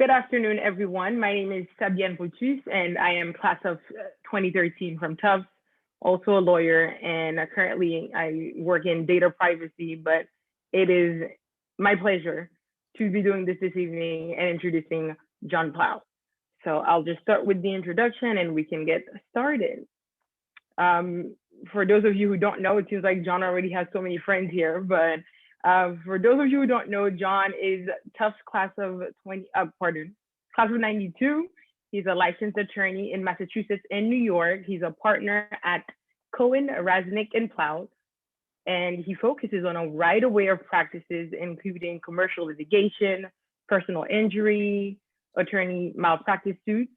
Good afternoon, everyone. My name is Fabienne Boutus, and I am class of 2013 from Tufts, also a lawyer, and currently I work in data privacy, but it is my pleasure to be doing this evening and introducing John Plaut. So I'll just start with the introduction and we can get started. For those of you who don't know, it seems like John already has so many friends here, but for those of you who don't know, John is Tufts class of 92. He's a licensed attorney in Massachusetts and New York. He's a partner at Cohen, Rasnick, and Plaut, and he focuses on a wide array of practices, including commercial litigation, personal injury, attorney malpractice suits.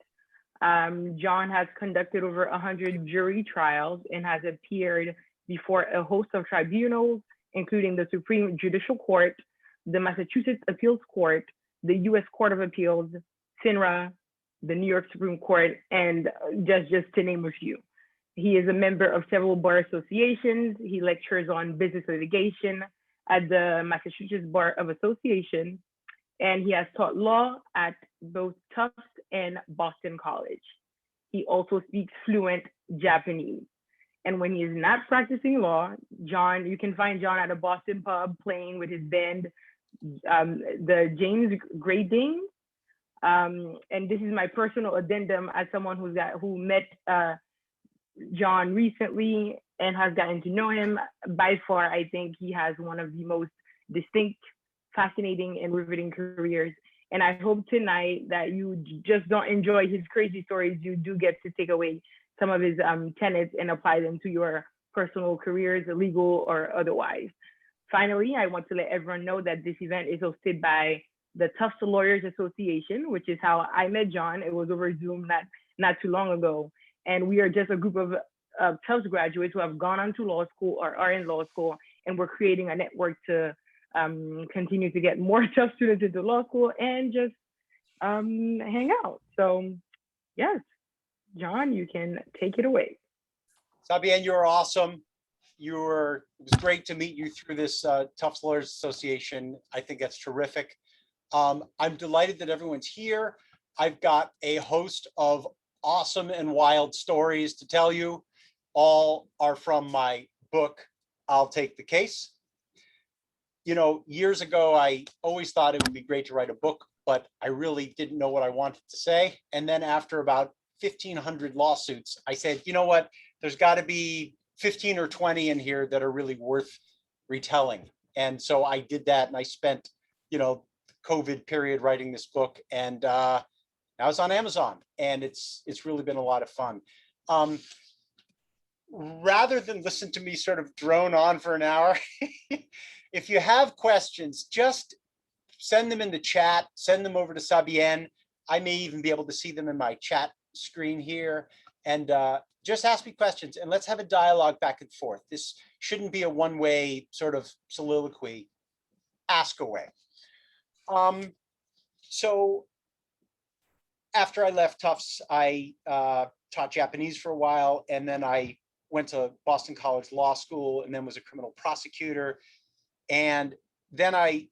John has conducted over 100 jury trials and has appeared before a host of tribunals, including the Supreme Judicial Court, the Massachusetts Appeals Court, the U.S. Court of Appeals, FINRA, the New York Supreme Court, and just to name a few. He is a member of several bar associations. He lectures on business litigation at the Massachusetts Bar of Association, and he has taught law at both Tufts and Boston College. He also speaks fluent Japanese. And when he is not practicing law, you can find John at a Boston pub playing with his band, the James Great Danes. And this is my personal addendum as someone who met John recently and has gotten to know him. By far, I think he has one of the most distinct, fascinating, and riveting careers. And I hope tonight that you just don't enjoy his crazy stories. You do get to take away some of his tenets and apply them to your personal careers, legal or otherwise. Finally, I want to let everyone know that this event is hosted by the Tufts Lawyers Association, which is how I met John. It was over Zoom not too long ago. And we are just a group of Tufts graduates who have gone on to law school or are in law school, and we're creating a network to continue to get more Tufts students into law school and just hang out. So yes, John, you can take it away. Fabienne, you were awesome. It was great to meet you through this Tufts Lawyers Association. I think that's terrific. I'm delighted that everyone's here. I've got a host of awesome and wild stories to tell you. All are from my book, I'll Take the Case. You know, years ago, I always thought it would be great to write a book, but I really didn't know what I wanted to say. And then after about 1,500 lawsuits, I said, you know what, there's got to be 15 or 20 in here that are really worth retelling. And so I did that, and I spent, COVID period writing this book, and now it's on Amazon, and it's really been a lot of fun. Rather than listen to me sort of drone on for an hour, if you have questions, just send them in the chat, send them over to Fabienne. I may even be able to see them in my chat screen here, and just ask me questions and let's have a dialogue back and forth. This shouldn't be a one-way sort of soliloquy. Ask away. So after I left Tufts, I taught Japanese for a while, and then I went to Boston College Law School and then was a criminal prosecutor. And then I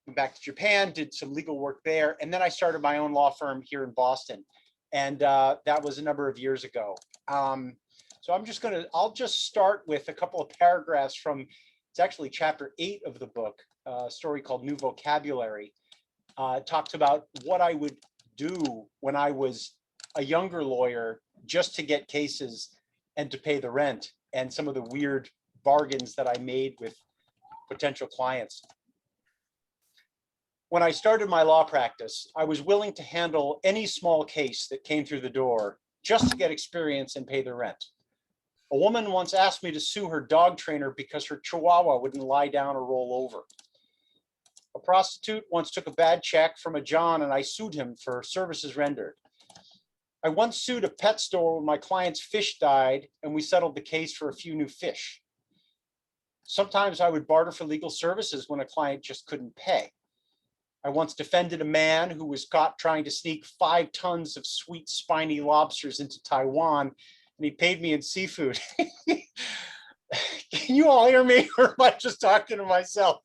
went back to Japan, did some legal work there, and then I started my own law firm here in Boston. And that was a number of years ago. So I'll just start with a couple of paragraphs from, it's actually chapter 8 of the book, a story called New Vocabulary. It talks about what I would do when I was a younger lawyer just to get cases and to pay the rent, and some of the weird bargains that I made with potential clients. When I started my law practice, I was willing to handle any small case that came through the door just to get experience and pay the rent. A woman once asked me to sue her dog trainer because her chihuahua wouldn't lie down or roll over. A prostitute once took a bad check from a John, and I sued him for services rendered. I once sued a pet store when my client's fish died, and we settled the case for a few new fish. Sometimes I would barter for legal services when a client just couldn't pay. I once defended a man who was caught trying to sneak 5 tons of sweet, spiny lobsters into Taiwan, and he paid me in seafood. Can you all hear me, or am I just talking to myself?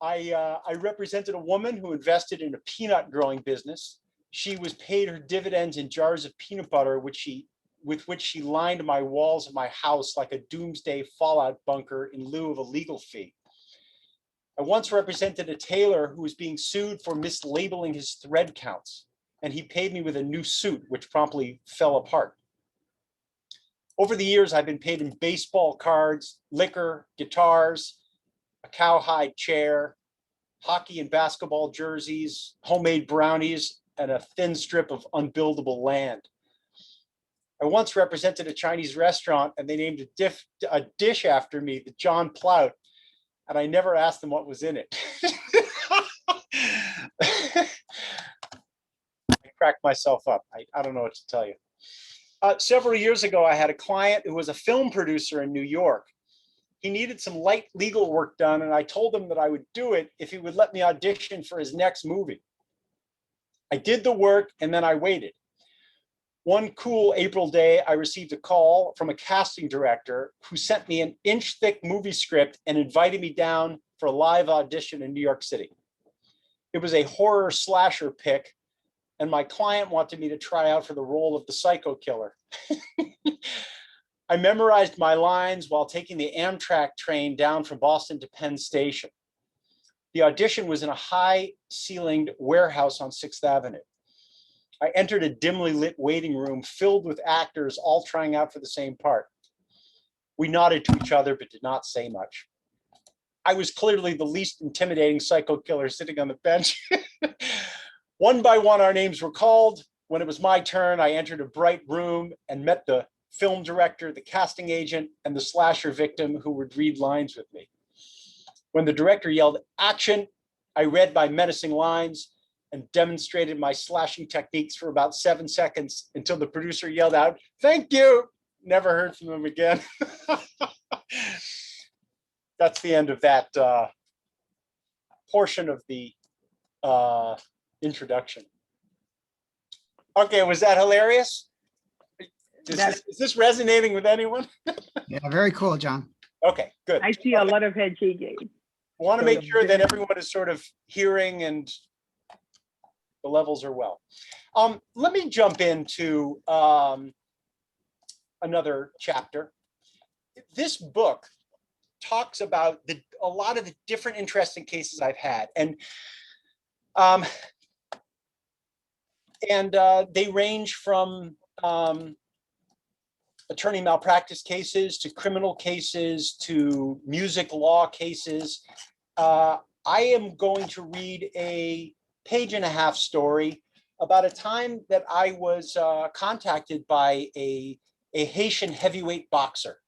I represented a woman who invested in a peanut growing business. She was paid her dividends in jars of peanut butter, with which she lined my walls of my house like a doomsday fallout bunker in lieu of a legal fee. I once represented a tailor who was being sued for mislabeling his thread counts, and he paid me with a new suit, which promptly fell apart. Over the years, I've been paid in baseball cards, liquor, guitars, a cowhide chair, hockey and basketball jerseys, homemade brownies, and a thin strip of unbuildable land. I once represented a Chinese restaurant and they named a dish after me, the John Plaut, and I never asked them what was in it. I cracked myself up. I don't know what to tell you. Several years ago, I had a client who was a film producer in New York. He needed some light legal work done, and I told him that I would do it if he would let me audition for his next movie. I did the work, and then I waited. One cool April day, I received a call from a casting director who sent me an inch-thick movie script and invited me down for a live audition in New York City. It was a horror slasher pick, and my client wanted me to try out for the role of the psycho killer. I memorized my lines while taking the Amtrak train down from Boston to Penn Station. The audition was in a high-ceilinged warehouse on 6th Avenue. I entered a dimly lit waiting room filled with actors all trying out for the same part. We nodded to each other but did not say much. I was clearly the least intimidating psycho killer sitting on the bench. One by one, our names were called. When it was my turn, I entered a bright room and met the film director, the casting agent, and the slasher victim who would read lines with me. When the director yelled action, I read my menacing lines and demonstrated my slashing techniques for about 7 seconds until the producer yelled out, "Thank you." Never heard from him again. That's the end of that portion of the introduction. Okay, was that hilarious? Is this resonating with anyone? Yeah, very cool, John. Okay, good. I see a lot of head shaking. Want to make sure that everyone is sort of hearing and the levels are well. Let me jump into another chapter. This book talks about a lot of the different interesting cases I've had, and they range from attorney malpractice cases to criminal cases to music law cases. I am going to read a page-and-a-half story about a time that I was contacted by a Haitian heavyweight boxer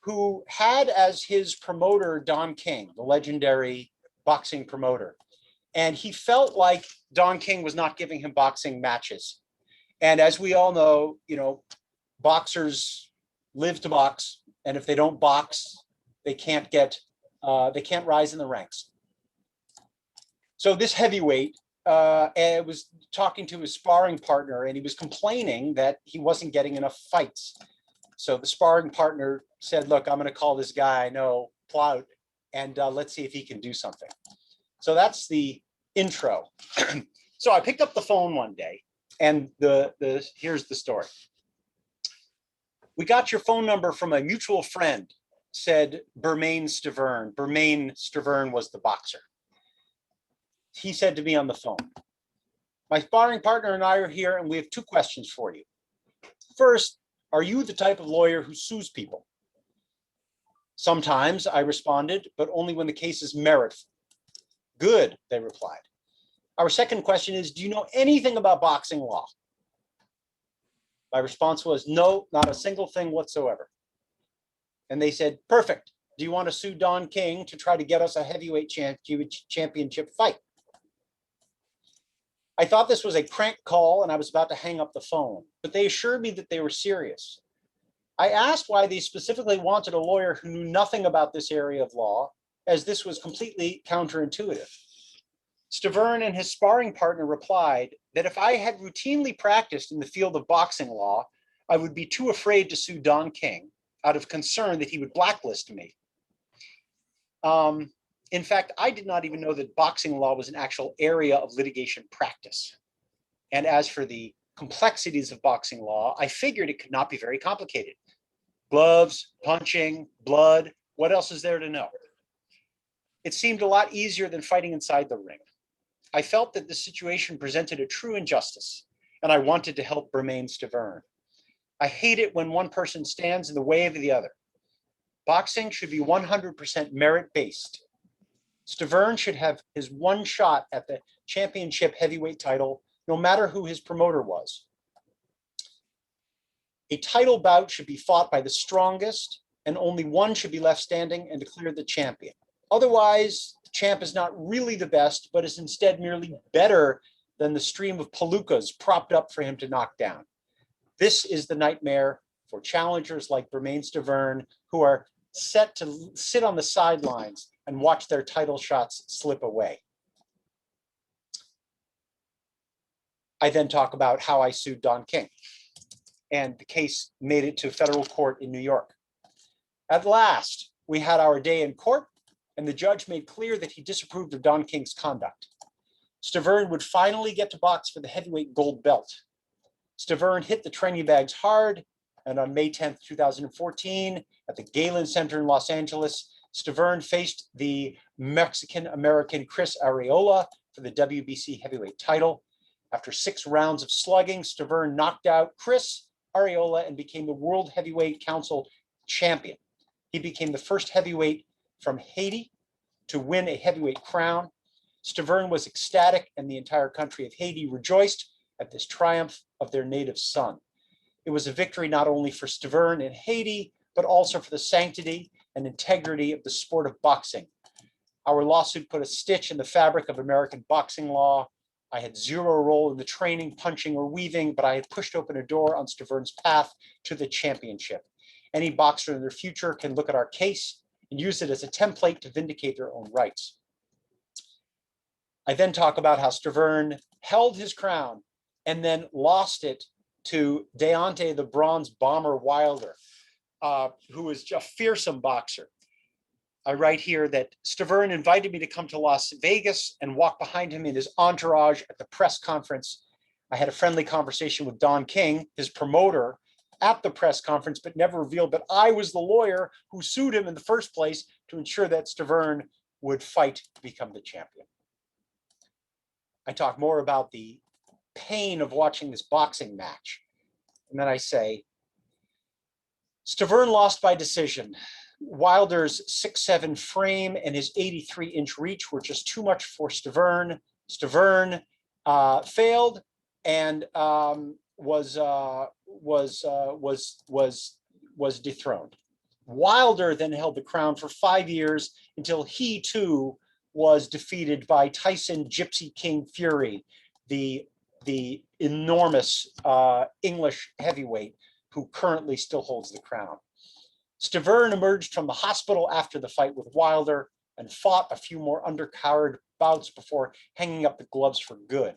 who had as his promoter Don King, the legendary boxing promoter. And he felt like Don King was not giving him boxing matches. And as we all know, boxers live to box, and if they don't box, they can't rise in the ranks. So this heavyweight was talking to his sparring partner, and he was complaining that he wasn't getting enough fights. So the sparring partner said, "Look, I'm going to call this guy I know, Plaut, and let's see if he can do something." So that's the intro. So I picked up the phone one day, and here's the story. "We got your phone number from a mutual friend," said Bermain Stavern. Bermain Stavern was the boxer. He said to me on the phone, "My sparring partner and I are here, and we have 2 questions for you. First, are you the type of lawyer who sues people?" "Sometimes," I responded, "but only when the case is merit." "Good," they replied. "Our second question is, do you know anything about boxing law?" My response was, "No, not a single thing whatsoever." And they said, "Perfect. Do you want to sue Don King to try to get us a heavyweight championship fight?" I thought this was a prank call, and I was about to hang up the phone, but they assured me that they were serious. I asked why they specifically wanted a lawyer who knew nothing about this area of law, as this was completely counterintuitive. Stavern and his sparring partner replied that if I had routinely practiced in the field of boxing law, I would be too afraid to sue Don King out of concern that he would blacklist me. In fact, I did not even know that boxing law was an actual area of litigation practice. And as for the complexities of boxing law, I figured it could not be very complicated. Gloves, punching, blood, what else is there to know? It seemed a lot easier than fighting inside the ring. I felt that the situation presented a true injustice, and I wanted to help Bermain Stavern. I hate it when one person stands in the way of the other. Boxing should be 100% merit-based. Stavern should have his one shot at the championship heavyweight title, no matter who his promoter was. A title bout should be fought by the strongest, and only one should be left standing and declared the champion. Otherwise, the champ is not really the best, but is instead merely better than the stream of palookas propped up for him to knock down. This is the nightmare for challengers like Bermain Stavern, who are set to sit on the sidelines and watch their title shots slip away. I then talk about how I sued Don King, and the case made it to federal court in New York. At last, we had our day in court, and the judge made clear that he disapproved of Don King's conduct. Stavern would finally get to box for the heavyweight gold belt. Stavern hit the training bags hard, and on May 10th, 2014, at the Galen Center in Los Angeles, Stavern faced the Mexican-American Chris Arreola for the WBC heavyweight title. After 6 rounds of slugging, Stavern knocked out Chris Arreola and became the World Heavyweight Council champion. He became the first heavyweight from Haiti to win a heavyweight crown. Stavern was ecstatic, and the entire country of Haiti rejoiced at this triumph of their native son. It was a victory not only for Stavern and Haiti, but also for the sanctity and integrity of the sport of boxing. Our lawsuit put a stitch in the fabric of American boxing law. I had zero role in the training, punching, or weaving, but I had pushed open a door on Stavern's path to the championship. Any boxer in their future can look at our case and use it as a template to vindicate their own rights. I then talk about how Stavern held his crown and then lost it to Deontay the Bronze Bomber Wilder, who was a fearsome boxer. I write here that Stavern invited me to come to Las Vegas and walk behind him in his entourage at the press conference. I had a friendly conversation with Don King, his promoter, at the press conference, but never revealed that I was the lawyer who sued him in the first place to ensure that Stavern would fight to become the champion. I talk more about the pain of watching this boxing match. And then I say, Stavern lost by decision. Wilder's 6'7" frame and his 83-inch reach were just too much for Stavern. Stavern failed and was dethroned. Wilder then held the crown for 5 years until he too was defeated by Tyson Gypsy King Fury, the enormous English heavyweight who currently still holds the crown. Stavern emerged from the hospital after the fight with Wilder and fought a few more undercard bouts before hanging up the gloves for good.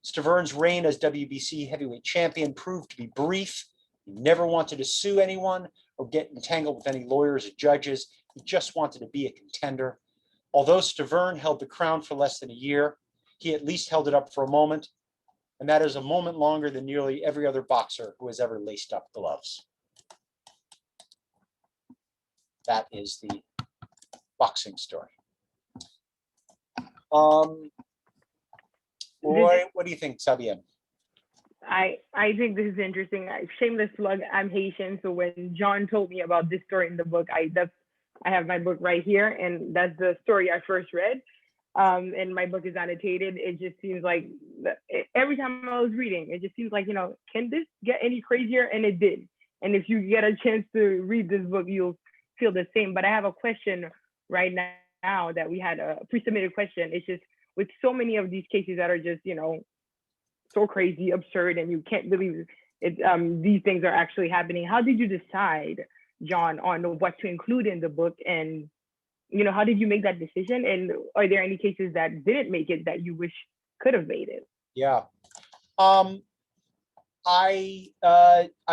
Stavern's reign as WBC heavyweight champion proved to be brief. He never wanted to sue anyone or get entangled with any lawyers or judges. He just wanted to be a contender. Although Stavern held the crown for less than a year, he at least held it up for a moment, and that is a moment longer than nearly every other boxer who has ever laced up gloves. That is the boxing story. What do you think, Sabian? I think this is interesting. Shameless plug, I'm Haitian, so when John told me about this story in the book, I have my book right here, and that's the story I first read. And my book is annotated. It just seems like every time I was reading, it just seems like, can this get any crazier? And it did. And if you get a chance to read this book, you'll feel the same. But I have a question right now that we had a pre-submitted question. It's just with so many of these cases that are just, so crazy, absurd, and you can't believe it, these things are actually happening. How did you decide, John, on what to include in the book? And, how did you make that decision? And are there any cases that didn't make it that you wish could have made it? Yeah. I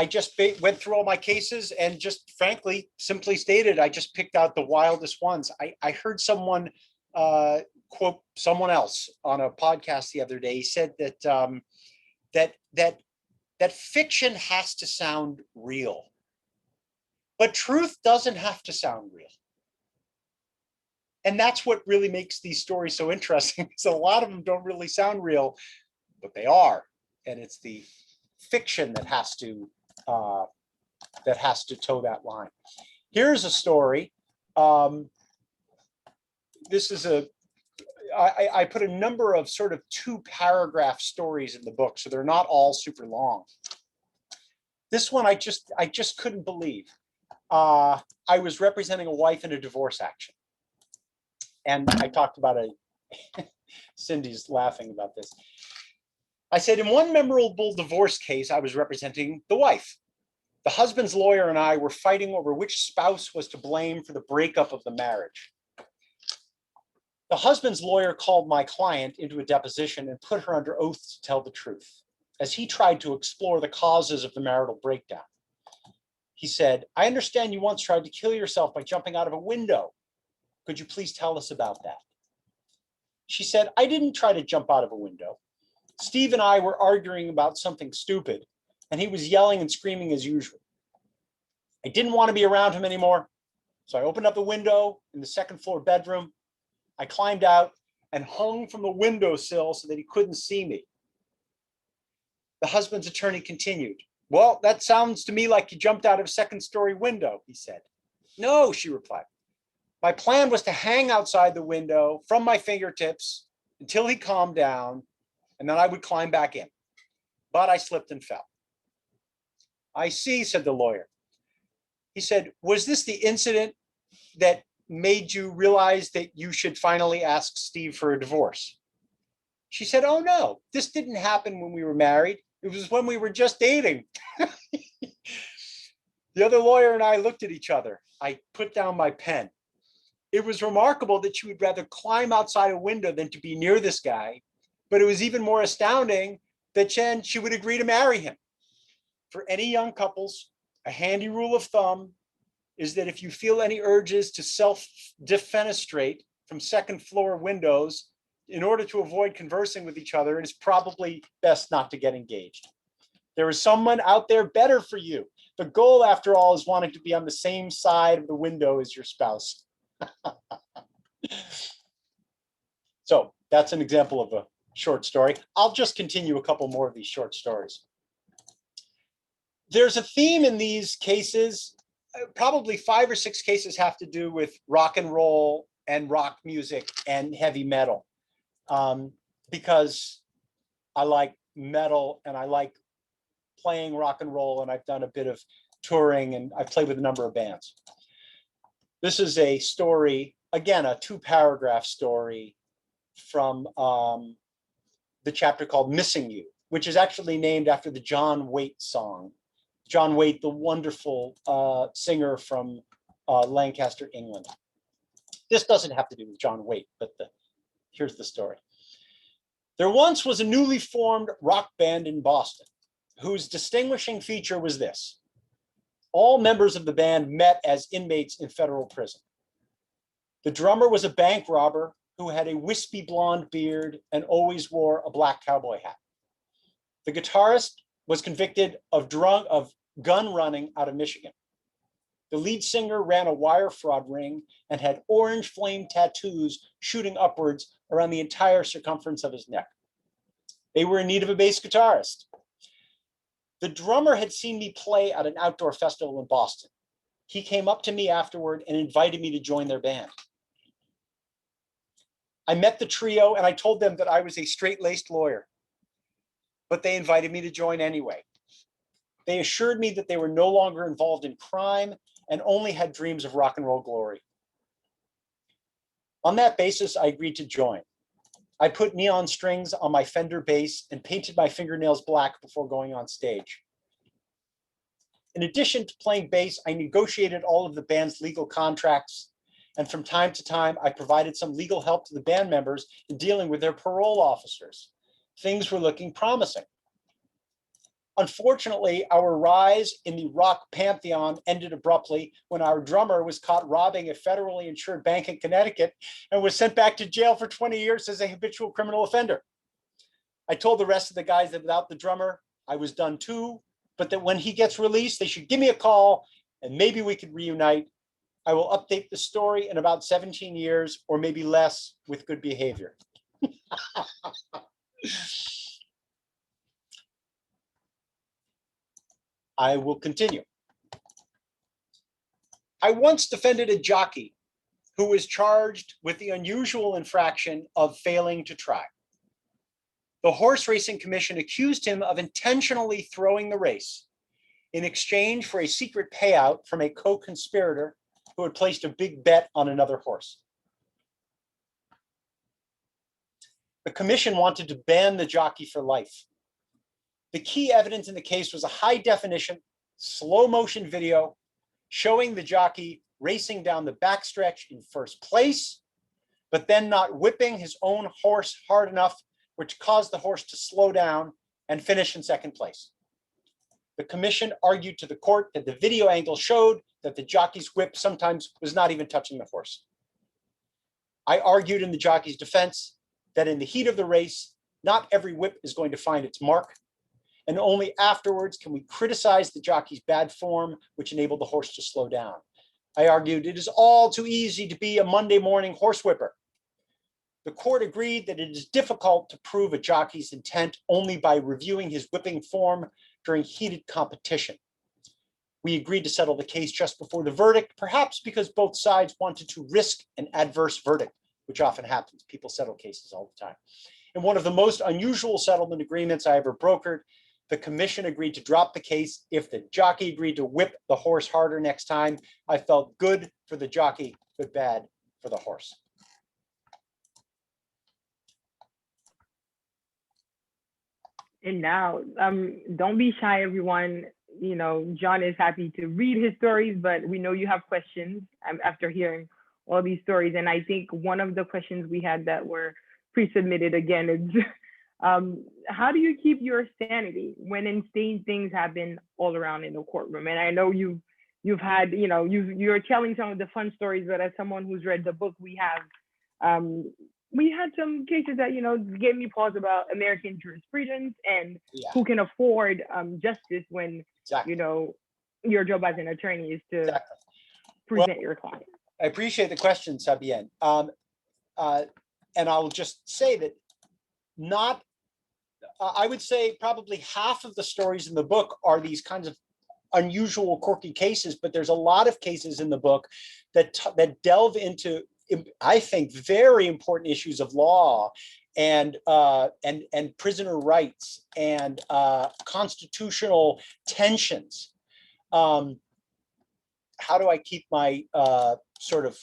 just went through all my cases and just frankly, simply stated, I just picked out the wildest ones. I heard someone quote someone else on a podcast the other day. He said that that fiction has to sound real, but truth doesn't have to sound real. And that's what really makes these stories so interesting. So a lot of them don't really sound real, but they are. And it's the fiction that has to toe that line. Here's a story. This is I put a number of sort of 2-paragraph stories in the book, so they're not all super long. This one I just couldn't believe. I was representing a wife in a divorce action. And I talked about Cindy's laughing about this. I said, in one memorable divorce case, I was representing the wife. The husband's lawyer and I were fighting over which spouse was to blame for the breakup of the marriage. The husband's lawyer called my client into a deposition and put her under oath to tell the truth, as he tried to explore the causes of the marital breakdown. He said, I understand you once tried to kill yourself by jumping out of a window. Could you please tell us about that? She said, I didn't try to jump out of a window. Steve and I were arguing about something stupid, and he was yelling and screaming as usual. I didn't want to be around him anymore, so I opened up the window in the second-floor bedroom. I climbed out and hung from the windowsill so that he couldn't see me. The husband's attorney continued. Well, that sounds to me like you jumped out of a second-story window, he said. No, she replied. My plan was to hang outside the window from my fingertips until he calmed down, and then I would climb back in. But I slipped and fell. I see, said the lawyer. He said, was this the incident that made you realize that you should finally ask Steve for a divorce? She said, oh no, this didn't happen when we were married. It was when we were just dating. The other lawyer and I looked at each other. I put down my pen. It was remarkable that she would rather climb outside a window than to be near this guy, but it was even more astounding that she would agree to marry him. For any young couples, a handy rule of thumb is that if you feel any urges to self-defenestrate from second-floor windows, in order to avoid conversing with each other, it is probably best not to get engaged. There is someone out there better for you. The goal, after all, is wanting to be on the same side of the window as your spouse. So that's an example of a short story. I'll just continue a couple more of these short stories. There's a theme in these cases. Probably 5 or 6 cases have to do with rock and roll and rock music and heavy metal, because I like metal and I like playing rock and roll, and I've done a bit of touring and I've played with a number of bands. This is a story, again, a 2-paragraph story from the chapter called Missing You, which is actually named after the John Waite song. John Waite, the wonderful singer from Lancaster, England. This doesn't have to do with John Waite, but here's the story. There once was a newly formed rock band in Boston, whose distinguishing feature was this. All members of the band met as inmates in federal prison. The drummer was a bank robber who had a wispy blonde beard and always wore a black cowboy hat. The guitarist was convicted of gun running out of Michigan. The lead singer ran a wire fraud ring and had orange flame tattoos shooting upwards around the entire circumference of his neck. They were in need of a bass guitarist. The drummer had seen me play at an outdoor festival in Boston. He came up to me afterward and invited me to join their band. I met the trio and I told them that I was a straight-laced lawyer, but they invited me to join anyway. They assured me that they were no longer involved in crime and only had dreams of rock and roll glory. On that basis, I agreed to join. I put neon strings on my Fender bass and painted my fingernails black before going on stage. In addition to playing bass, I negotiated all of the band's legal contracts, and from time to time, I provided some legal help to the band members in dealing with their parole officers. Things were looking promising. Unfortunately, our rise in the rock pantheon ended abruptly when our drummer was caught robbing a federally insured bank in Connecticut and was sent back to jail for 20 years as a habitual criminal offender. I told the rest of the guys that without the drummer, I was done too, but that when he gets released, they should give me a call and maybe we could reunite. I will update the story in about 17 years or maybe less with good behavior. I will continue. I once defended a jockey who was charged with the unusual infraction of failing to track. The Horse Racing Commission accused him of intentionally throwing the race in exchange for a secret payout from a co-conspirator who had placed a big bet on another horse. The commission wanted to ban the jockey for life. The key evidence in the case was a high-definition, slow-motion video showing the jockey racing down the backstretch in first place, but then not whipping his own horse hard enough, which caused the horse to slow down and finish in second place. The commission argued to the court that the video angle showed that the jockey's whip sometimes was not even touching the horse. I argued in the jockey's defense that in the heat of the race, not every whip is going to find its mark, and only afterwards can we criticize the jockey's bad form, which enabled the horse to slow down. I argued it is all too easy to be a Monday morning horsewhipper. The court agreed that it is difficult to prove a jockey's intent only by reviewing his whipping form during heated competition. We agreed to settle the case just before the verdict, perhaps because both sides wanted to risk an adverse verdict, which often happens. People settle cases all the time. In one of the most unusual settlement agreements I ever brokered, the commission agreed to drop the case if the jockey agreed to whip the horse harder next time. I felt good for the jockey, but bad for the horse. And now, don't be shy, everyone. You know, John is happy to read his stories, but we know you have questions after hearing all these stories. And I think one of the questions we had that were pre-submitted again is, how do you keep your sanity when insane things happen all around in the courtroom? And I know you've had, you know, you're telling some of the fun stories, but as someone who's read the book, we had some cases that, you know, gave me pause about American jurisprudence and who can afford justice when, you know, your job as an attorney is to present your client. I appreciate the question, Sabienne. And I'll just say that I would say probably half of the stories in the book are these kinds of unusual, quirky cases, but there's a lot of cases in the book that delve into, I think, very important issues of law and prisoner rights and constitutional tensions. How do I keep my sort of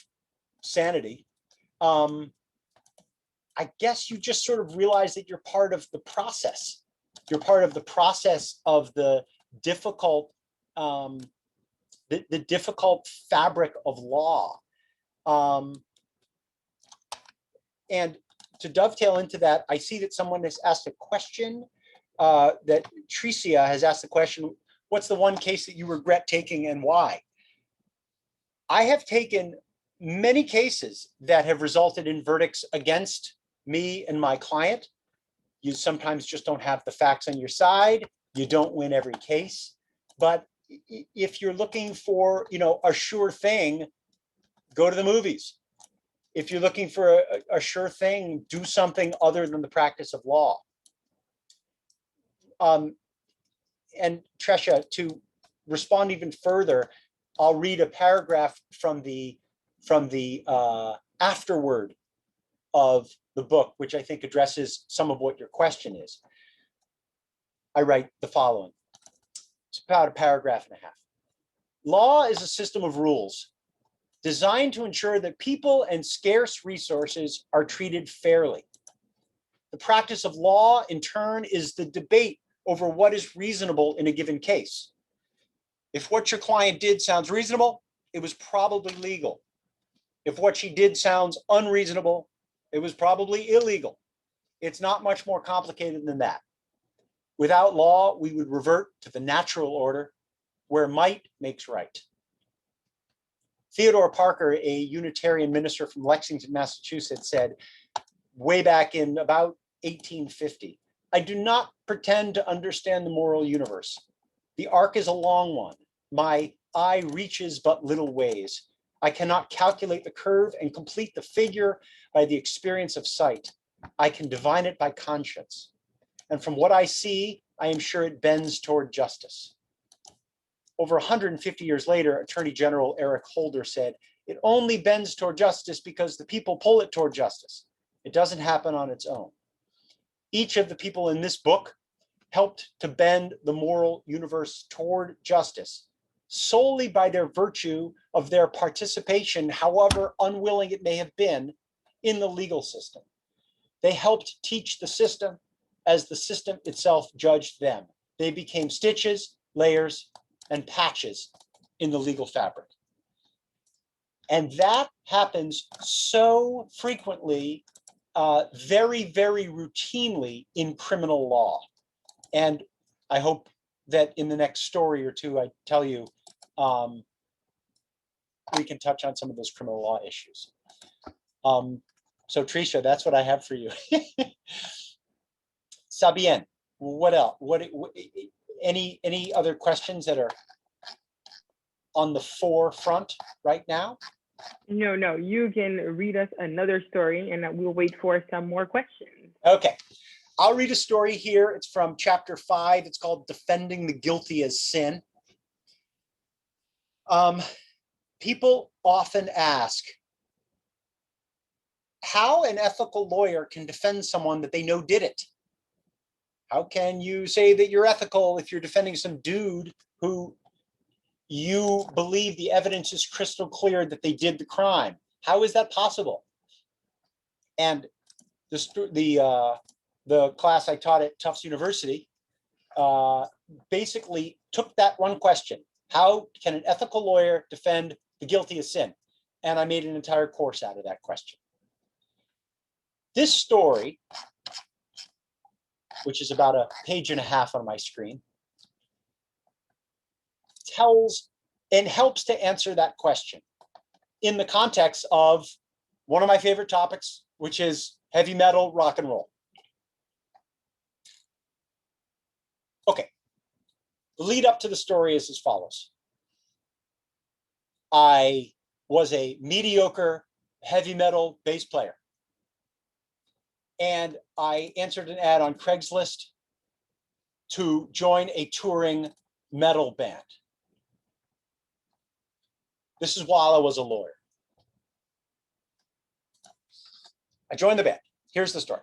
sanity? I guess you just sort of realize that you're part of the process. You're part of the process of the difficult, the difficult fabric of law. And to dovetail into that, I see that someone has asked a question, that Tricia has asked the question, what's the one case that you regret taking and why? I have taken many cases that have resulted in verdicts against me and my client. You sometimes just don't have the facts on your side. You don't win every case. But if you're looking for, you know, a sure thing, go to the movies. If you're looking for a sure thing, do something other than the practice of law. And Tresha, to respond even further, I'll read a paragraph from the afterword of the book, which I think addresses some of what your question is. I write the following. It's about a paragraph and a half. Law is a system of rules designed to ensure that people and scarce resources are treated fairly. The practice of law, in turn, is the debate over what is reasonable in a given case. If what your client did sounds reasonable, it was probably legal. If what she did sounds unreasonable, it was probably illegal. It's not much more complicated than that. Without law, we would revert to the natural order where might makes right. Theodore Parker, a Unitarian minister from Lexington, Massachusetts, said way back in about 1850, "I do not pretend to understand the moral universe. The arc is a long one. My eye reaches but little ways. I cannot calculate the curve and complete the figure by the experience of sight. I can divine it by conscience. And from what I see, I am sure it bends toward justice." Over 150 years later, Attorney General Eric Holder said, "It only bends toward justice because the people pull it toward justice. It doesn't happen on its own." Each of the people in this book helped to bend the moral universe toward justice solely by their virtue of their participation, however unwilling it may have been, in the legal system. They helped teach the system as the system itself judged them. They became stitches, layers, and patches in the legal fabric. And that happens so frequently, very, very routinely in criminal law. And I hope that in the next story or two, I tell you, we can touch on some of those criminal law issues. So Tricia, that's what I have for you. Sabien, what else? Any other questions that are on the forefront right now? No, you can read us another story and we'll wait for some more questions. Okay, I'll read a story here. It's from chapter 5. It's called Defending the Guilty as Sin. People often ask how an ethical lawyer can defend someone that they know did it. How can you say that you're ethical if you're defending some dude who you believe the evidence is crystal clear that they did the crime? How is that possible? And the class I taught at Tufts University basically took that one question: how can an ethical lawyer defend the guilty of sin? And I made an entire course out of that question. This story, which is about a page and a half on my screen, tells and helps to answer that question in the context of one of my favorite topics, which is heavy metal rock and roll. Okay, the lead up to the story is as follows. I was a mediocre heavy metal bass player, and I answered an ad on Craigslist to join a touring metal band. This is while I was a lawyer. I joined the band. Here's the story.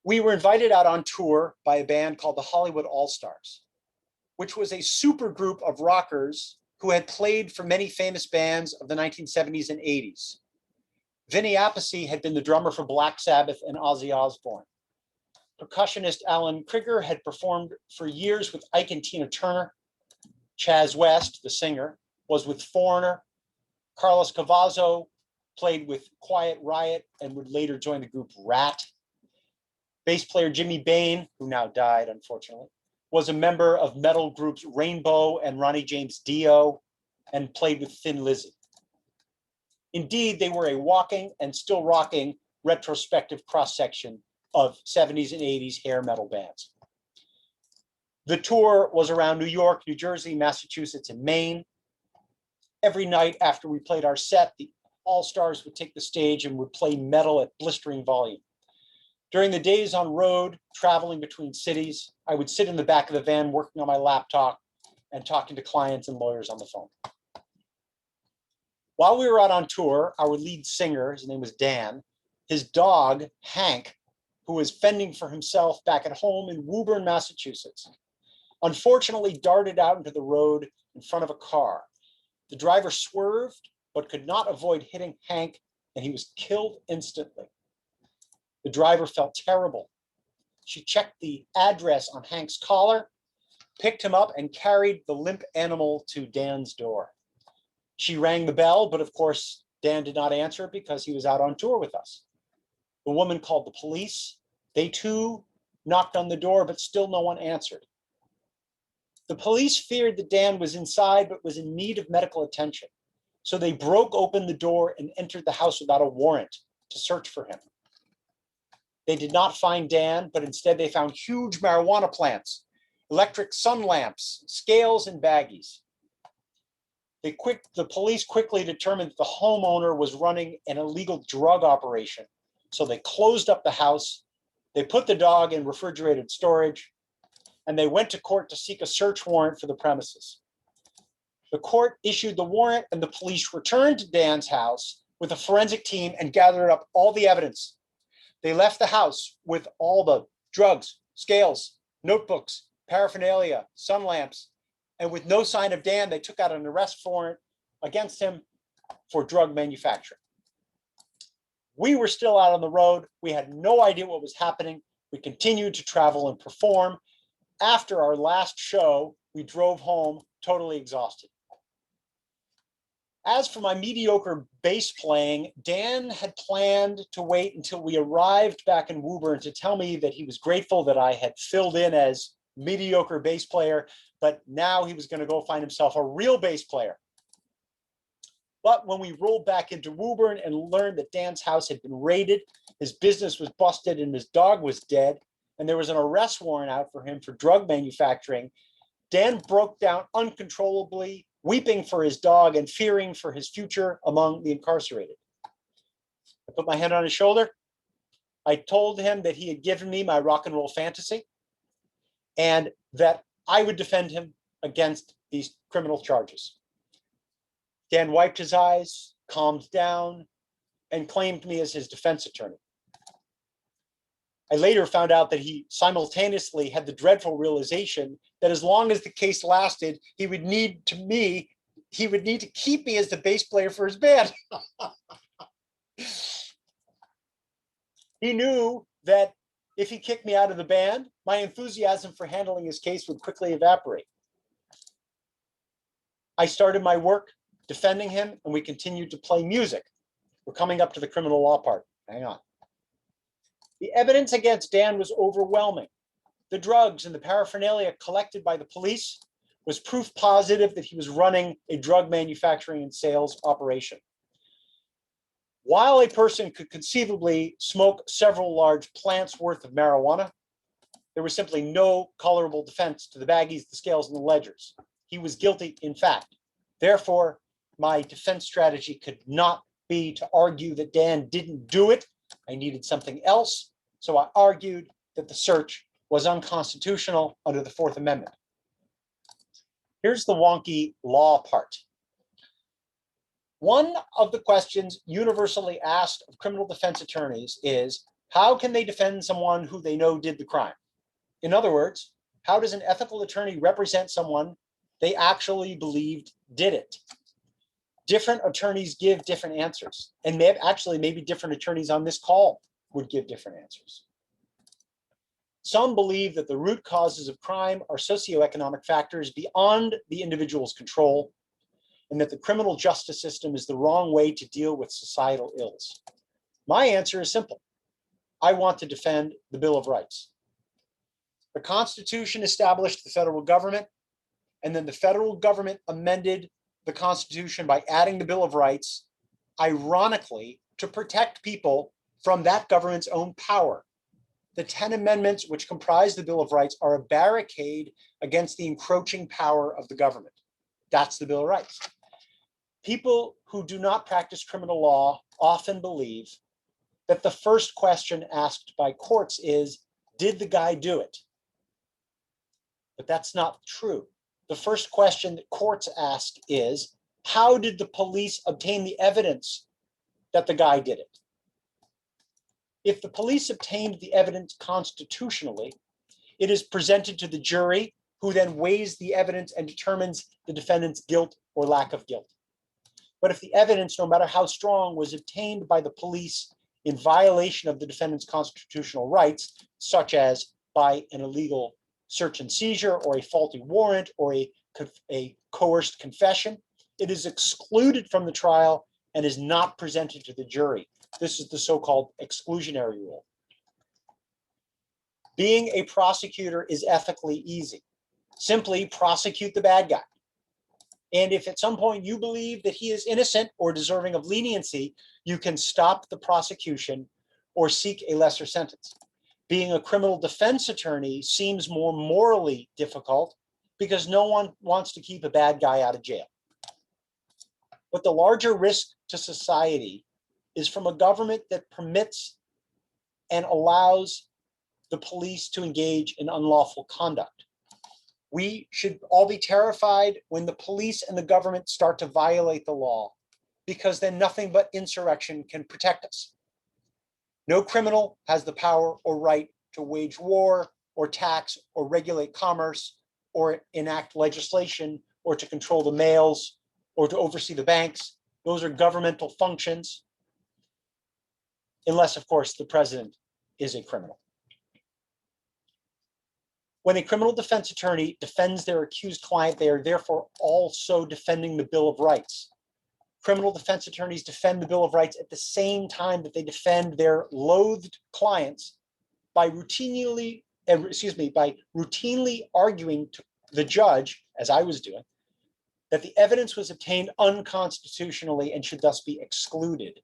We were invited out on tour by a band called the Hollywood AllStars, which was a super group of rockers who had played for many famous bands of the 1970s and 80s. Vinny Appice had been the drummer for Black Sabbath and Ozzy Osbourne. Percussionist Alan Krieger had performed for years with Ike and Tina Turner. Chaz West, the singer, was with Foreigner. Carlos Cavazo played with Quiet Riot and would later join the group Rat. Bass player Jimmy Bain, who now died, unfortunately, was a member of metal groups Rainbow and Ronnie James Dio and played with Thin Lizzy. Indeed, they were a walking and still rocking retrospective cross-section of 70s and 80s hair metal bands. The tour was around New York, New Jersey, Massachusetts, and Maine. Every night after we played our set, the AllStars would take the stage and would play metal at blistering volume. During the days on road, traveling between cities, I would sit in the back of the van working on my laptop and talking to clients and lawyers on the phone. While we were out on tour, our lead singer, his name was Dan, his dog, Hank, who was fending for himself back at home in Woburn, Massachusetts, unfortunately darted out into the road in front of a car. The driver swerved, but could not avoid hitting Hank, and he was killed instantly. The driver felt terrible. She checked the address on Hank's collar, picked him up, and carried the limp animal to Dan's door. She rang the bell, but of course, Dan did not answer because he was out on tour with us. The woman called the police. They too knocked on the door, but still no one answered. The police feared that Dan was inside, but was in need of medical attention. So they broke open the door and entered the house without a warrant to search for him. They did not find Dan, but instead they found huge marijuana plants, electric sun lamps, scales, and baggies. The police quickly determined that the homeowner was running an illegal drug operation. So they closed up the house, they put the dog in refrigerated storage, and they went to court to seek a search warrant for the premises. The court issued the warrant and the police returned to Dan's house with a forensic team and gathered up all the evidence. They left the house with all the drugs, scales, notebooks, paraphernalia, sun lamps, and with no sign of Dan, they took out an arrest warrant against him for drug manufacturing. We were still out on the road. We had no idea what was happening. We continued to travel and perform. After our last show, we drove home totally exhausted. As for my mediocre bass playing, Dan had planned to wait until we arrived back in Woburn to tell me that he was grateful that I had filled in as mediocre bass player, but now he was going to go find himself a real bass player. But when we rolled back into Woburn and learned that Dan's house had been raided, his business was busted and his dog was dead, and there was an arrest warrant out for him for drug manufacturing, Dan broke down uncontrollably, weeping for his dog and fearing for his future among the incarcerated. I put my hand on his shoulder. I told him that he had given me my rock and roll fantasy and that I would defend him against these criminal charges. Dan wiped his eyes, calmed down, and claimed me as his defense attorney. I later found out that he simultaneously had the dreadful realization that as long as the case lasted, he would need to keep me as the bass player for his band. He knew that if he kicked me out of the band, my enthusiasm for handling his case would quickly evaporate. I started my work defending him, and we continued to play music. We're coming up to the criminal law part. Hang on. The evidence against Dan was overwhelming. The drugs and the paraphernalia collected by the police was proof positive that he was running a drug manufacturing and sales operation. While a person could conceivably smoke several large plants worth of marijuana, there was simply no colorable defense to the baggies, the scales, and the ledgers. He was guilty, in fact. Therefore, my defense strategy could not be to argue that Dan didn't do it. I needed something else. So I argued that the search was unconstitutional under the Fourth Amendment. Here's the wonky law part. One of the questions universally asked of criminal defense attorneys is, how can they defend someone who they know did the crime? In other words, how does an ethical attorney represent someone they actually believed did it? Different attorneys give different answers, and maybe different attorneys on this call would give different answers. Some believe that the root causes of crime are socioeconomic factors beyond the individual's control, and that the criminal justice system is the wrong way to deal with societal ills. My answer is simple. I want to defend the Bill of Rights. The Constitution established the federal government, and then the federal government amended the Constitution by adding the Bill of Rights, ironically, to protect people from that government's own power. The 10 amendments which comprise the Bill of Rights are a barricade against the encroaching power of the government. That's the Bill of Rights. People who do not practice criminal law often believe that the first question asked by courts is, did the guy do it? But that's not true. The first question that courts ask is, how did the police obtain the evidence that the guy did it? If the police obtained the evidence constitutionally, it is presented to the jury, who then weighs the evidence and determines the defendant's guilt or lack of guilt. But if the evidence, no matter how strong, was obtained by the police in violation of the defendant's constitutional rights, such as by an illegal search and seizure or a faulty warrant or a coerced confession, it is excluded from the trial and is not presented to the jury. This is the so-called exclusionary rule. Being a prosecutor is ethically easy. Simply prosecute the bad guy. And if at some point you believe that he is innocent or deserving of leniency, you can stop the prosecution or seek a lesser sentence. Being a criminal defense attorney seems more morally difficult because no one wants to keep a bad guy out of jail. But the larger risk to society is from a government that permits and allows the police to engage in unlawful conduct. We should all be terrified when the police and the government start to violate the law, because then nothing but insurrection can protect us. No criminal has the power or right to wage war or tax or regulate commerce or enact legislation or to control the mails or to oversee the banks. Those are governmental functions, unless, of course, the president is a criminal. When a criminal defense attorney defends their accused client, they are therefore also defending the Bill of Rights. Criminal defense attorneys defend the Bill of Rights at the same time that they defend their loathed clients by routinely arguing to the judge, as I was doing, that the evidence was obtained unconstitutionally and should thus be excluded.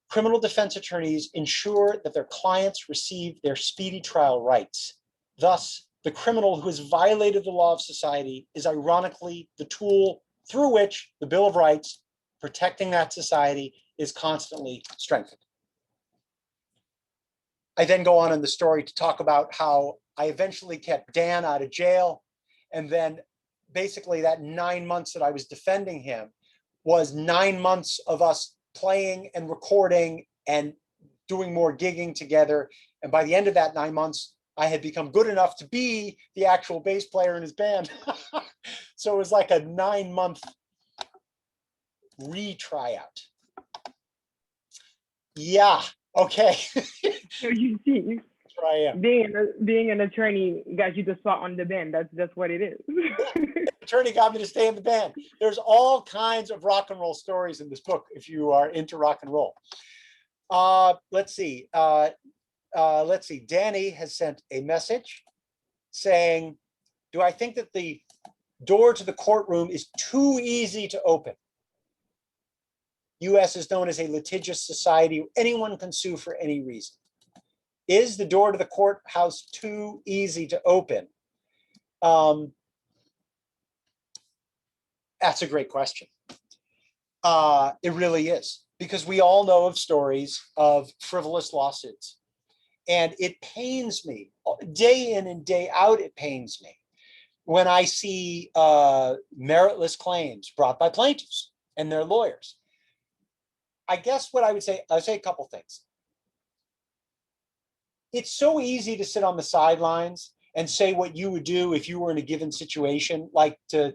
Criminal defense attorneys ensure that their clients receive their speedy trial rights. Thus, the criminal who has violated the law of society is ironically the tool through which the Bill of Rights, protecting that society, is constantly strengthened. I then go on in the story to talk about how I eventually kept Dan out of jail. And then basically that 9 months that I was defending him was 9 months of us playing and recording and doing more gigging together. And by the end of that 9 months, I had become good enough to be the actual bass player in his band. So it was like a 9-month retryout. Yeah, okay. So you see, Here I am. being an attorney got you to spot on the band. That's what it is. Attorney got me to stay in the band. There's all kinds of rock and roll stories in this book if you are into rock and roll. Let's see. Danny has sent a message saying, do I think that the door to the courtroom is too easy to open? US is known as a litigious society. Anyone can sue for any reason. Is the door to the courthouse too easy to open? That's a great question. It really is, because we all know of stories of frivolous lawsuits. And it pains me, day in and day out, it pains me when I see meritless claims brought by plaintiffs and their lawyers. I guess what I would say, I'll say a couple things. It's so easy to sit on the sidelines and say what you would do if you were in a given situation, like to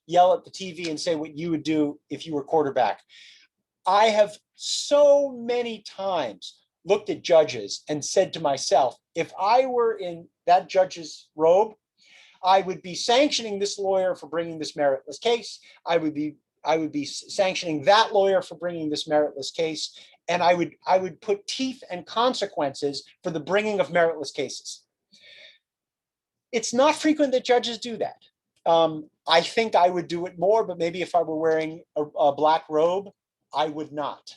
yell at the TV and say what you would do if you were quarterback. I have so many times looked at judges and said to myself, if I were in that judge's robe, I would be sanctioning this lawyer for bringing this meritless case. I would be sanctioning that lawyer for bringing this meritless case. And I would put teeth and consequences for the bringing of meritless cases. It's not frequent that judges do that. I think I would do it more, but maybe if I were wearing a black robe, I would not.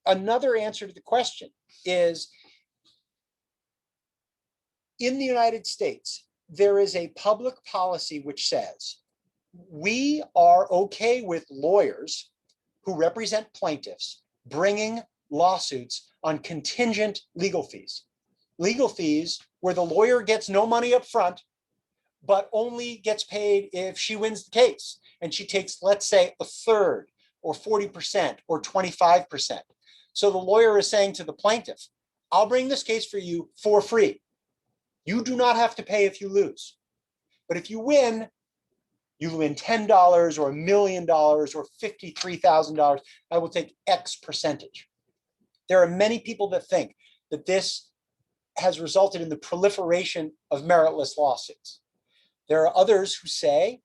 Another answer to the question is, in the United States, there is a public policy which says we are okay with lawyers who represent plaintiffs bringing lawsuits on contingent legal fees. Legal fees where the lawyer gets no money up front, but only gets paid if she wins the case. And she takes, let's say, 1/3 or 40% or 25%. So the lawyer is saying to the plaintiff, I'll bring this case for you for free. You do not have to pay if you lose. But if you win $10 or $1 million or $53,000, I will take X percentage. There are many people that think that this has resulted in the proliferation of meritless lawsuits. There are others who say,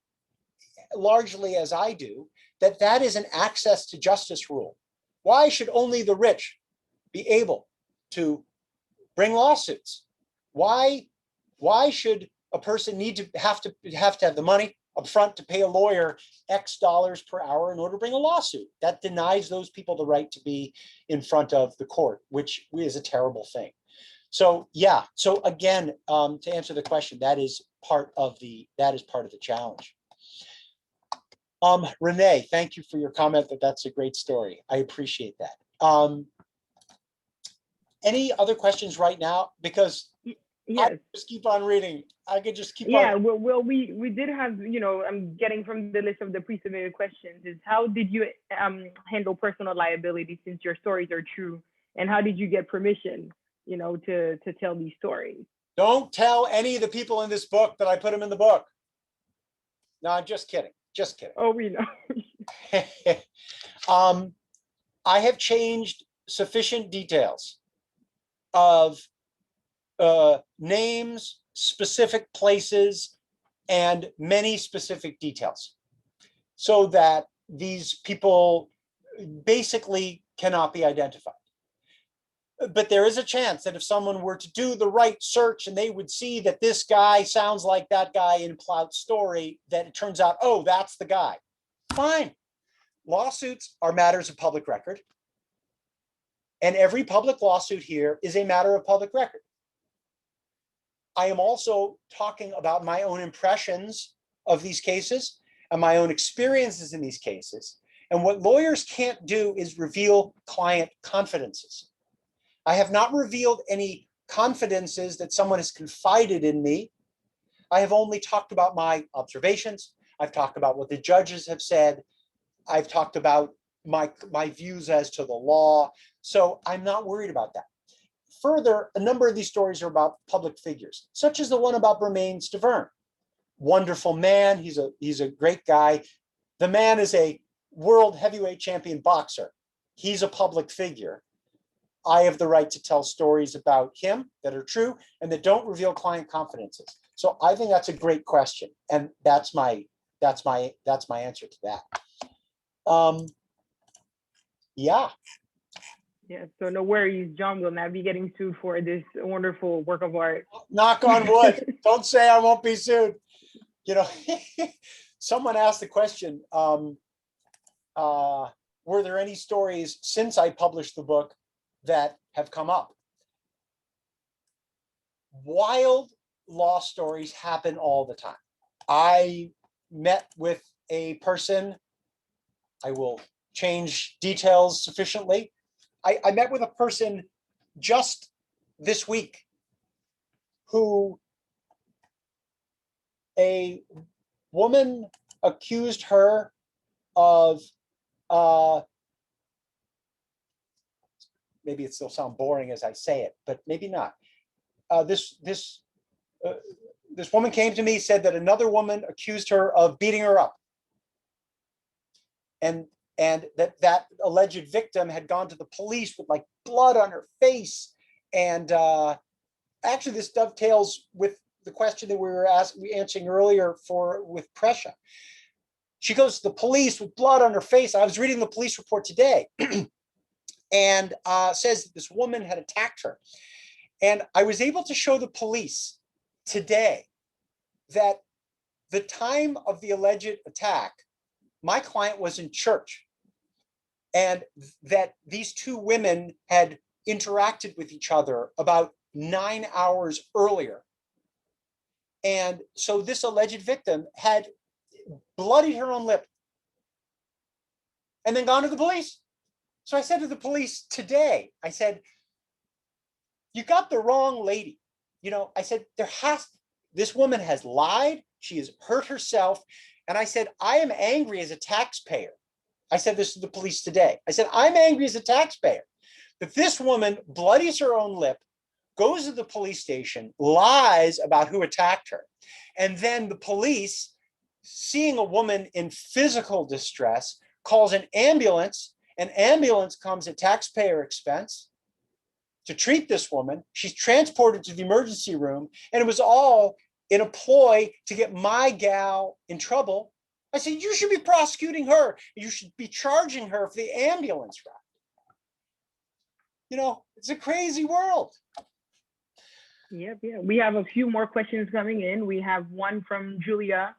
largely as I do, that that is an access to justice rule. Why should only the rich be able to bring lawsuits. Why should a person need to have the money up front to pay a lawyer X dollars per hour in order to bring a lawsuit? That denies those people the right to be in front of the court, which is a terrible thing. So yeah, so again, to answer the question, that is part of the challenge. Renee, thank you for your comment that's a great story. I appreciate that. Any other questions right now? Because yes. I just keep on reading. I could just keep yeah, on. well, we did have, I'm getting from the list of the pre-submitted questions is how did you handle personal liability since your stories are true? And how did you get permission, to tell these stories? Don't tell any of the people in this book that I put them in the book. No, I'm just kidding. Just kidding. Oh, we know. I have changed sufficient details of names, specific places, and many specific details so that these people basically cannot be identified. But there is a chance that if someone were to do the right search and they would see that this guy sounds like that guy in Plaut's story, that it turns out, oh, that's the guy. Fine. Lawsuits are matters of public record. And every public lawsuit here is a matter of public record. I am also talking about my own impressions of these cases and my own experiences in these cases. And what lawyers can't do is reveal client confidences. I have not revealed any confidences that someone has confided in me. I have only talked about my observations. I've talked about what the judges have said. I've talked about my views as to the law. So I'm not worried about that. Further, a number of these stories are about public figures, such as the one about Bermain Stavern. Wonderful man. He's a great guy. The man is a world heavyweight champion boxer. He's a public figure. I have the right to tell stories about him that are true and that don't reveal client confidences. So I think that's a great question, and that's my answer to that. Yeah. Yeah, so no worries, John will not be getting sued for this wonderful work of art. Knock on wood. Don't say I won't be sued. Someone asked the question, were there any stories since I published the book that have come up? Wild law stories happen all the time. I met with a person, I will change details sufficiently. I met with a person just this week who a woman accused her of, maybe it still sounds boring as I say it, but maybe not. This woman came to me, said that another woman accused her of beating her up. And that alleged victim had gone to the police with like blood on her face. And actually this dovetails with the question that we were answering earlier with Presha. She goes to the police with blood on her face. I was reading the police report today and says that this woman had attacked her. And I was able to show the police today that the time of the alleged attack, my client was in church, and that these two women had interacted with each other about 9 hours earlier. And so this alleged victim had bloodied her own lip and then gone to the police. So I said to the police today, I said, you got the wrong lady. I said, this woman has lied. She has hurt herself. And I said, I am angry as a taxpayer. I said this to the police today. I said, I'm angry as a taxpayer that this woman bloodies her own lip, goes to the police station, lies about who attacked her. And then the police, seeing a woman in physical distress, calls an ambulance. An ambulance comes at taxpayer expense to treat this woman. She's transported to the emergency room, and it was all in a ploy to get my gal in trouble. I said, you should be prosecuting her. You should be charging her for the ambulance ride. You know, it's a crazy world. Yep, yeah. We have a few more questions coming in. We have one from Julia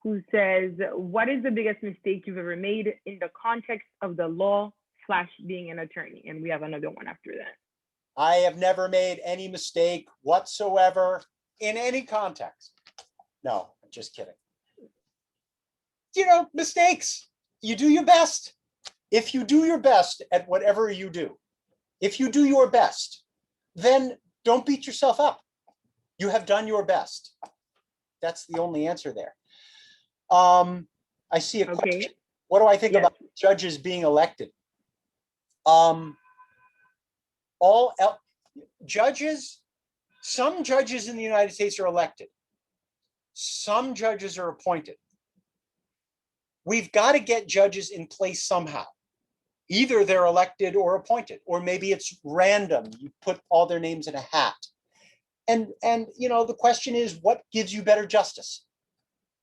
who says, what is the biggest mistake you've ever made in the context of the law / being an attorney? And we have another one after that. I have never made any mistake whatsoever in any context. No, I'm just kidding. You know, mistakes. You do your best. If you do your best at whatever you do, if you do your best, then don't beat yourself up. You have done your best. That's the only answer there. I see a question. What do I think about judges being elected? Judges, some judges in the United States are elected. Some judges are appointed. We've got to get judges in place somehow. Either they're elected or appointed, or maybe it's random. You put all their names in a hat. And you know, the question is, what gives you better justice?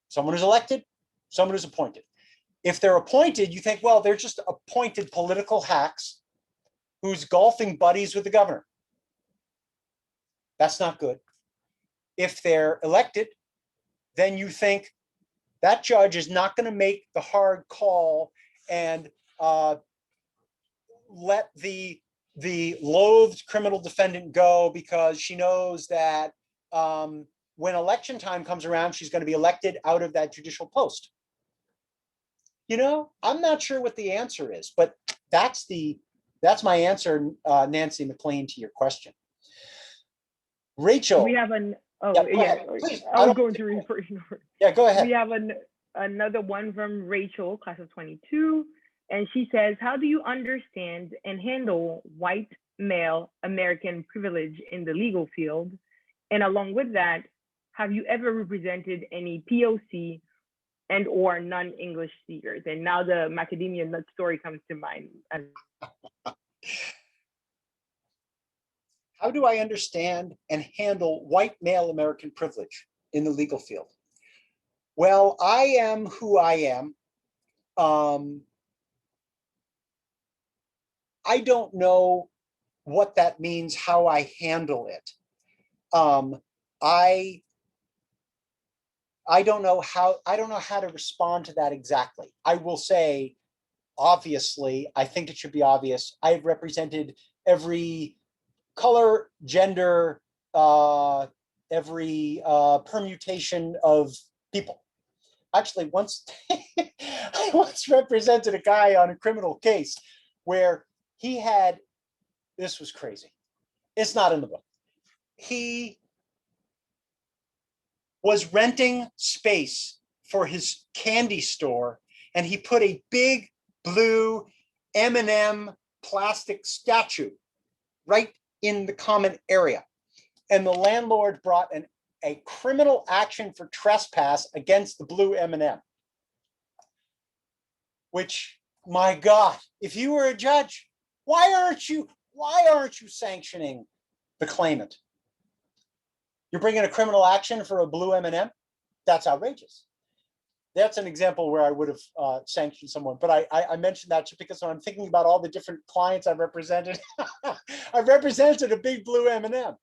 Someone who's elected, someone who's appointed. If they're appointed, you think, well, they're just appointed political hacks who's golfing buddies with the governor. That's not good. If they're elected, then you think that judge is not going to make the hard call and let the loathed criminal defendant go because she knows that when election time comes around, she's going to be elected out of that judicial post. You know, I'm not sure what the answer is, but that's my answer, Nancy McLean, to your question. Rachel. We have an, please. I was going to refer. Yeah, go ahead. We have another one from Rachel, class of 22. And she says, how do you understand and handle white male American privilege in the legal field? And along with that, have you ever represented any POC and or non-English speakers? And now the macadamia nut story comes to mind. How do I understand and handle white male American privilege in the legal field? Well, I am who I am. I don't know what that means, how I handle it. I don't know how to respond to that exactly. I will say, obviously, I think it should be obvious. I've represented every color, gender, every permutation of people. Actually, once I once represented a guy on a criminal case where he had, this was crazy. It's not in the book. He was renting space for his candy store, and he put a big blue M&M plastic statue right in the common area. And the landlord brought a criminal action for trespass against the blue M&M. Which, my God, if you were a judge, why aren't you sanctioning the claimant? You're bringing a criminal action for a blue M&M? That's outrageous. That's an example where I would have sanctioned someone. But I mentioned that just because when I'm thinking about all the different clients I've represented, I've represented a big blue M&M.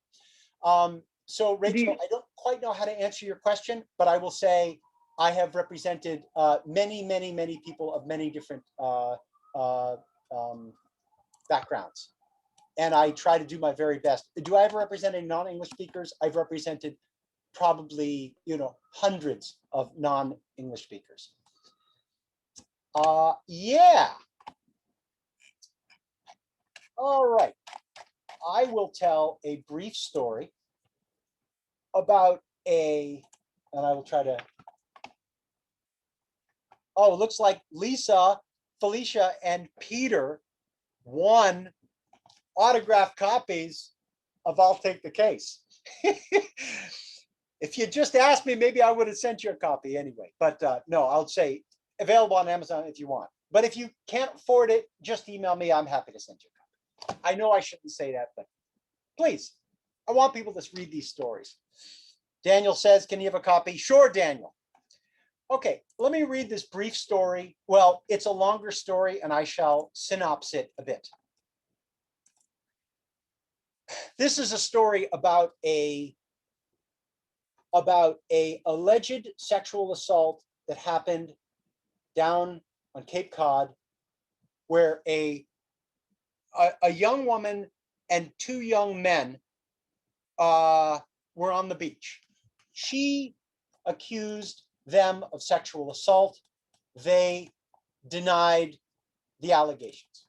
So Rachel, I don't quite know how to answer your question, but I will say I have represented many, many, many people of many different backgrounds. And I try to do my very best. Do I ever represent any non-English speakers? I've represented probably, hundreds of non-English speakers. Yeah. All right. I will tell a brief story about and I will try to, it looks like Lisa, Felicia, and Peter won autographed copies of I'll Take the Case. If you just asked me, maybe I would have sent you a copy anyway. But no, I'll say available on Amazon if you want. But if you can't afford it, just email me. I'm happy to send you a copy. I know I shouldn't say that, but please, I want people to read these stories. Daniel says, can you have a copy? Sure, Daniel. Okay, let me read this brief story. Well, it's a longer story, and I shall synopsis it a bit. This is a story about a alleged sexual assault that happened down on Cape Cod, where a young woman and two young men were on the beach. She accused them of sexual assault. They denied the allegations.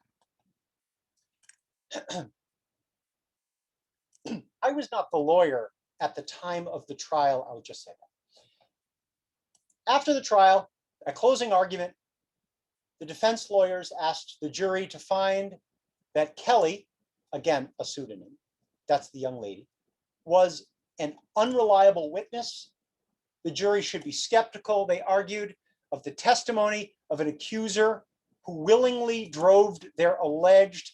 I was not the lawyer at the time of the trial, I will just say that. After the trial, at closing argument, the defense lawyers asked the jury to find that Kelly, again, a pseudonym, that's the young lady, was an unreliable witness. The jury should be skeptical, they argued, of the testimony of an accuser who willingly drove their alleged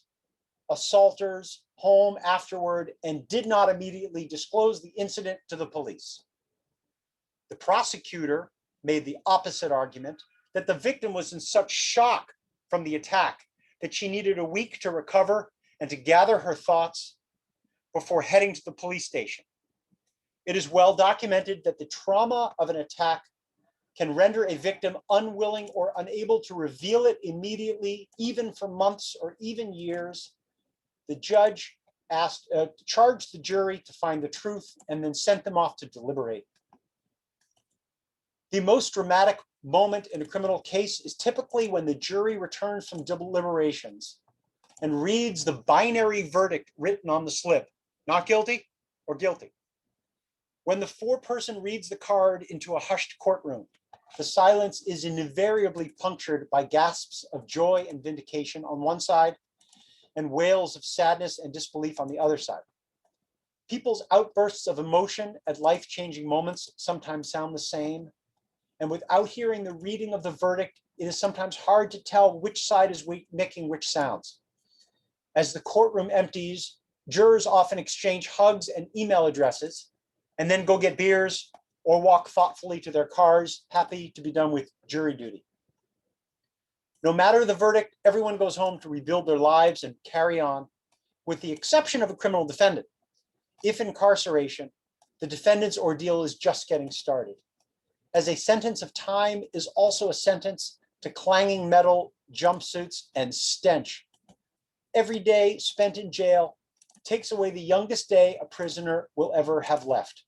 assaulters home afterward and did not immediately disclose the incident to the police. The prosecutor made the opposite argument, that the victim was in such shock from the attack that she needed a week to recover and to gather her thoughts before heading to the police station. It is well documented that the trauma of an attack can render a victim unwilling or unable to reveal it immediately, even for months or even years. The judge charged the jury to find the truth and then sent them off to deliberate. The most dramatic moment in a criminal case is typically when the jury returns from deliberations and reads the binary verdict written on the slip, not guilty or guilty. When the foreperson reads the card into a hushed courtroom, the silence is invariably punctured by gasps of joy and vindication on one side and wails of sadness and disbelief on the other side. People's outbursts of emotion at life-changing moments sometimes sound the same. And without hearing the reading of the verdict, it is sometimes hard to tell which side is making which sounds. As the courtroom empties, jurors often exchange hugs and email addresses, and then go get beers or walk thoughtfully to their cars, happy to be done with jury duty. No matter the verdict, everyone goes home to rebuild their lives and carry on, with the exception of a criminal defendant. If incarceration, the defendant's ordeal is just getting started, as a sentence of time is also a sentence to clanging metal, jumpsuits, and stench. Every day spent in jail takes away the youngest day a prisoner will ever have left.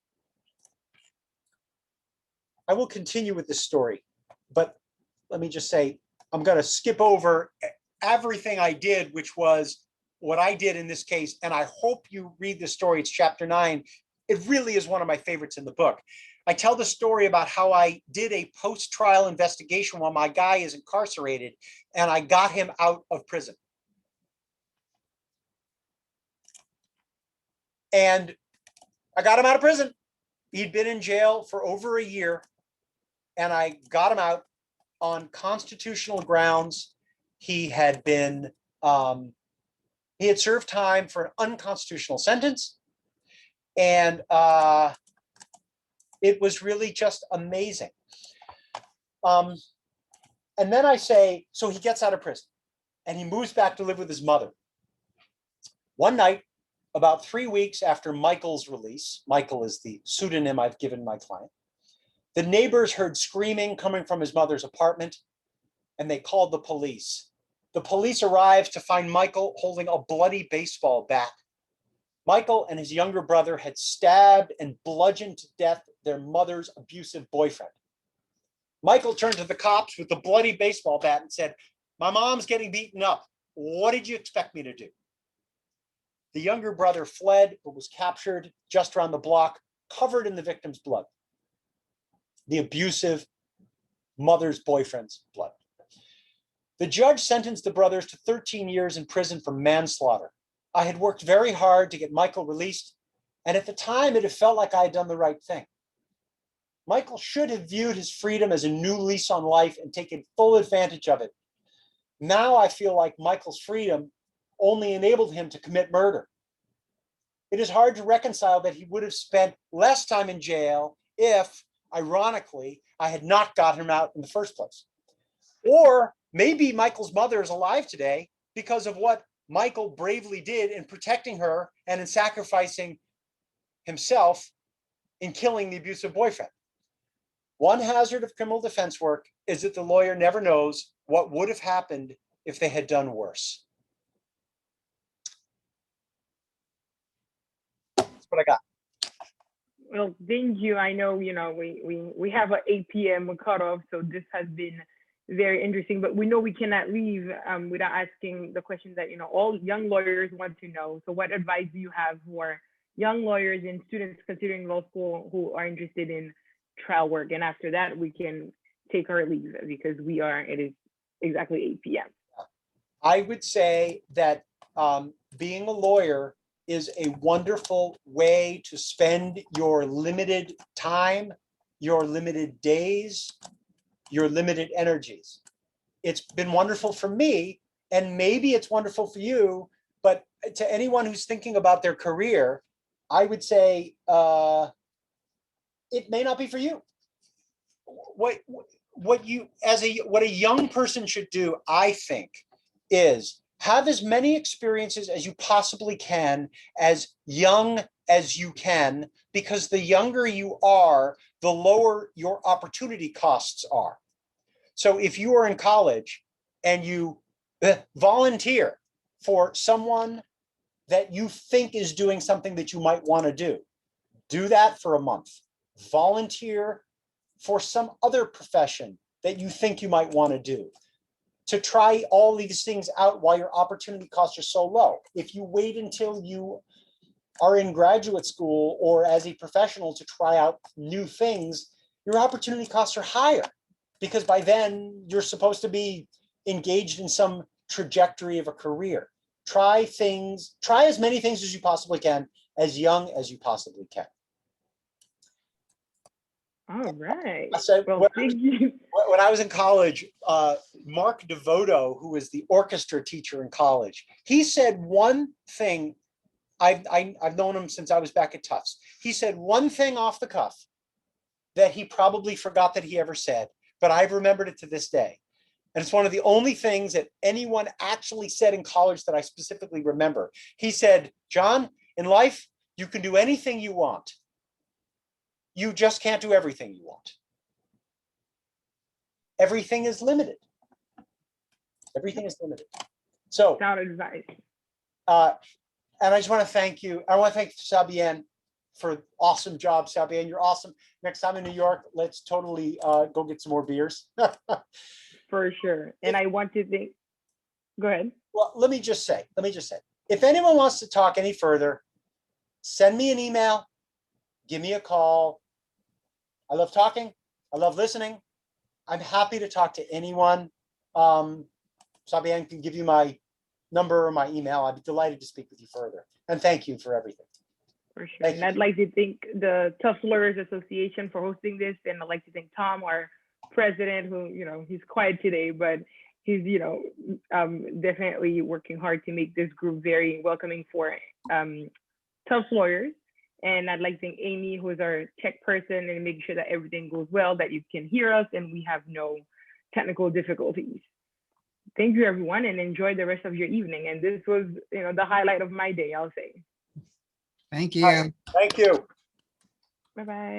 I will continue with this story, but let me just say, I'm going to skip over everything I did, which was what I did in this case. And I hope you read this story. It's chapter 9. It really is one of my favorites in the book. I tell the story about how I did a post-trial investigation while my guy is incarcerated, and I got him out of prison. And I got him out of prison. He'd been in jail for over a year, and I got him out on constitutional grounds. He had been, he had served time for an unconstitutional sentence, and it was really just amazing. And then I say, so he gets out of prison and he moves back to live with his mother. One night, about 3 weeks after Michael's release, Michael is the pseudonym I've given my client, the neighbors heard screaming coming from his mother's apartment, and they called the police. The police arrived to find Michael holding a bloody baseball bat. Michael and his younger brother had stabbed and bludgeoned to death their mother's abusive boyfriend. Michael turned to the cops with the bloody baseball bat and said, "My mom's getting beaten up. What did you expect me to do?" The younger brother fled, but was captured just around the block, covered in the victim's blood. The abusive mother's boyfriend's blood. The judge sentenced the brothers to 13 years in prison for manslaughter. I had worked very hard to get Michael released, and at the time it had felt like I had done the right thing. Michael should have viewed his freedom as a new lease on life and taken full advantage of it. Now I feel like Michael's freedom only enabled him to commit murder. It is hard to reconcile that he would have spent less time in jail if, ironically, I had not gotten him out in the first place. Or maybe Michael's mother is alive today because of what Michael bravely did in protecting her and in sacrificing himself in killing the abusive boyfriend. One hazard of criminal defense work is that the lawyer never knows what would have happened if they had done worse. That's what I got. Well, thank you. I know, we have an 8 p.m. cutoff, so this has been very interesting, but we know we cannot leave without asking the questions that, all young lawyers want to know. So what advice do you have for young lawyers and students considering law school who are interested in trial work? And after that, we can take our leave because it is exactly 8 p.m. I would say that being a lawyer is a wonderful way to spend your limited time, your limited days, your limited energies. It's been wonderful for me, and maybe it's wonderful for you, but to anyone who's thinking about their career, I would say it may not be for you. What a young person should do, I think, is have as many experiences as you possibly can, as young as you can, because the younger you are, the lower your opportunity costs are. So if you are in college and you volunteer for someone that you think is doing something that you might want to do that for a month. Volunteer for some other profession that you think you might want to do. To try all these things out while your opportunity costs are so low. If you wait until you are in graduate school or as a professional to try out new things, your opportunity costs are higher because by then you're supposed to be engaged in some trajectory of a career. Try as many things as you possibly can, as young as you possibly can. All right. So well, thank you. When I was in college, Mark Devoto, who was the orchestra teacher in college, he said one thing. I've known him since I was back at Tufts. He said one thing off the cuff that he probably forgot that he ever said, but I've remembered it to this day. And it's one of the only things that anyone actually said in college that I specifically remember. He said, John, in life, you can do anything you want. You just can't do everything you want. Everything is limited. Everything is limited. So, sound advice. And I just want to thank you. I want to thank Sabian for an awesome job, Sabian. You're awesome. Next time in New York, let's totally go get some more beers. For sure. And I want to think, go ahead. Well, let me just say, if anyone wants to talk any further, send me an email, give me a call. I love talking. I love listening. I'm happy to talk to anyone. Sabian can give you my number or my email. I'd be delighted to speak with you further. And thank you for everything. For sure. And I'd like to thank the Tufts Lawyers Association for hosting this. And I'd like to thank Tom, our president, who, he's quiet today, but he's, definitely working hard to make this group very welcoming for Tufts lawyers. And I'd like to thank Amy, who is our tech person, and making sure that everything goes well, that you can hear us and we have no technical difficulties. Thank you, everyone, and enjoy the rest of your evening. And this was, the highlight of my day, I'll say. Thank you. Thank you. Bye-bye.